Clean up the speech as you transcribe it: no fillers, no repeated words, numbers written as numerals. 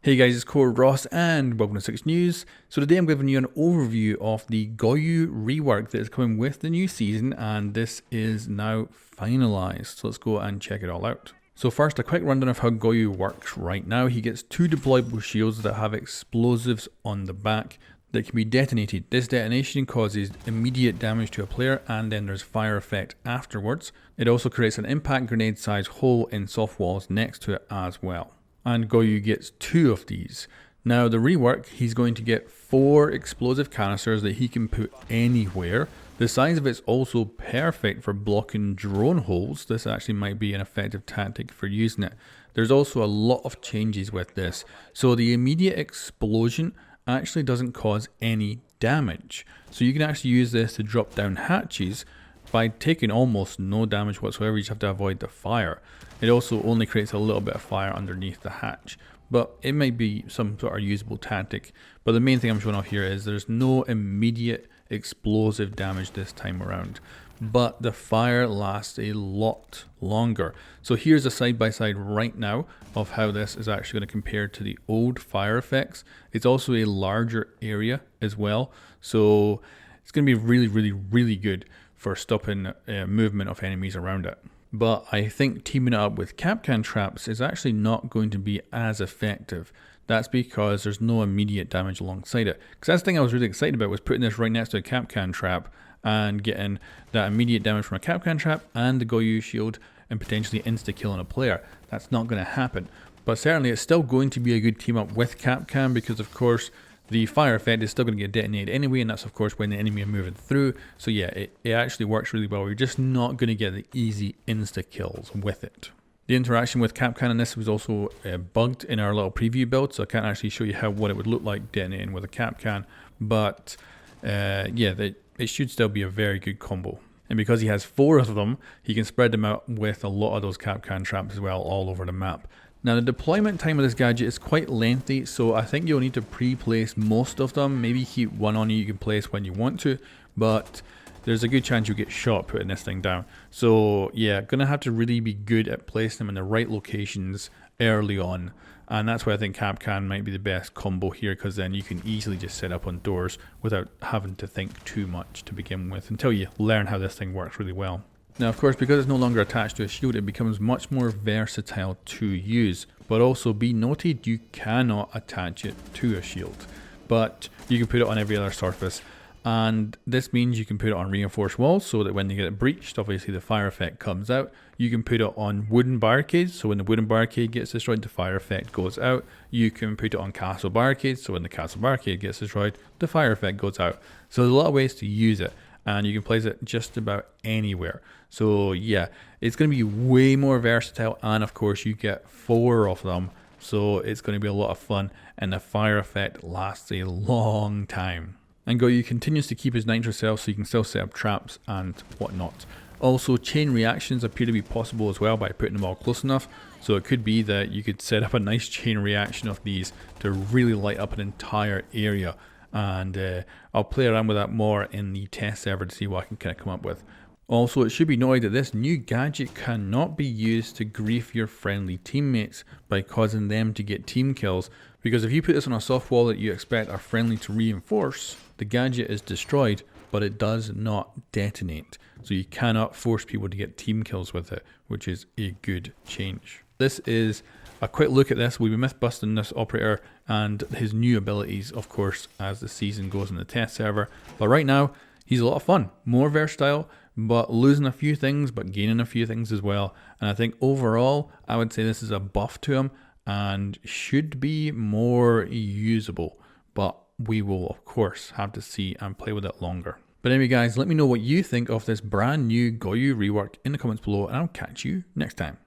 Hey guys, it's Core Ross and welcome to 6 News. So today I'm giving you an overview of the Goyo Rework that is coming with the new season, and this is now finalized. So let's go and check it all out. So first, a quick rundown of how Goyo works right now. He gets 2 deployable shields that have explosives on the back that can be detonated. This detonation causes immediate damage to a player, and then there's fire effect afterwards. It also creates an impact grenade size hole in soft walls next to it as well. And Goyo gets 2 of these. Now the rework, he's going to get 4 explosive canisters that he can put anywhere. The size of it's also perfect for blocking drone holes. This actually might be an effective tactic for using it. There's also a lot of changes with this. So the immediate explosion actually doesn't cause any damage. So you can actually use this to drop down hatches by taking almost no damage whatsoever. You just have to avoid the fire. It also only creates a little bit of fire underneath the hatch, but it might be some sort of usable tactic. But the main thing I'm showing off here is there's no immediate explosive damage this time around, but the fire lasts a lot longer. So here's a side-by-side right now of how this is actually going to compare to the old fire effects. It's also a larger area as well, so it's going to be really good for stopping movement of enemies around it. But I think teaming it up with Kapkan traps is actually not going to be as effective. That's because there's no immediate damage alongside it. Because that's the thing I was really excited about, was putting this right next to a Kapkan trap and getting that immediate damage from a Kapkan trap and the Goyo shield and potentially insta-killing a player. That's not going to happen. But certainly it's still going to be a good team up with Kapkan, because of course the fire effect is still going to get detonated anyway, and that's of course when the enemy are moving through. So yeah, it actually works really well. You're just not going to get the easy insta kills with it. The interaction with Kapkan in this was also bugged in our little preview build, so I can't actually show you what it would look like detonating with a Kapkan. But yeah, it should still be a very good combo. And because he has 4 of them, he can spread them out with a lot of those Kapkan traps as well all over the map. Now the deployment time of this gadget is quite lengthy, so I think you'll need to pre-place most of them. Maybe keep one on you can place when you want to, but there's a good chance you'll get shot putting this thing down. So yeah, gonna have to really be good at placing them in the right locations early on. And that's why I think Kapkan might be the best combo here, because then you can easily just set up on doors without having to think too much to begin with, until you learn how this thing works really well. Now of course, because it's no longer attached to a shield, it becomes much more versatile to use. But also be noted, you cannot attach it to a shield, but you can put it on every other surface. And this means you can put it on reinforced walls, so that when they get breached, obviously the fire effect comes out. You can put it on wooden barricades, so when the wooden barricade gets destroyed, the fire effect goes out. You can put it on castle barricades, so when the castle barricade gets destroyed, the fire effect goes out. So there's a lot of ways to use it, and you can place it just about anywhere. So yeah, it's going to be way more versatile, and of course you get 4 of them, so it's going to be a lot of fun, and the fire effect lasts a long time. And Goyo continues to keep his nitro cells, so you can still set up traps and whatnot. Also, chain reactions appear to be possible as well by putting them all close enough. So it could be that you could set up a nice chain reaction of these to really light up an entire area. And I'll play around with that more in the test server to see what I can kind of come up with. Also, it should be noted that this new gadget cannot be used to grief your friendly teammates by causing them to get team kills, because if you put this on a soft wall that you expect a friendly to reinforce, the gadget is destroyed, but it does not detonate. So you cannot force people to get team kills with it, which is a good change. This is a quick look at this. We'll be myth busting this operator and his new abilities, of course, as the season goes in the test server. But right now, he's a lot of fun, more versatile, but losing a few things, but gaining a few things as well. And I think overall, I would say this is a buff to him and should be more usable. But we will, of course, have to see and play with it longer. But anyway, guys, let me know what you think of this brand new Goyo rework in the comments below, and I'll catch you next time.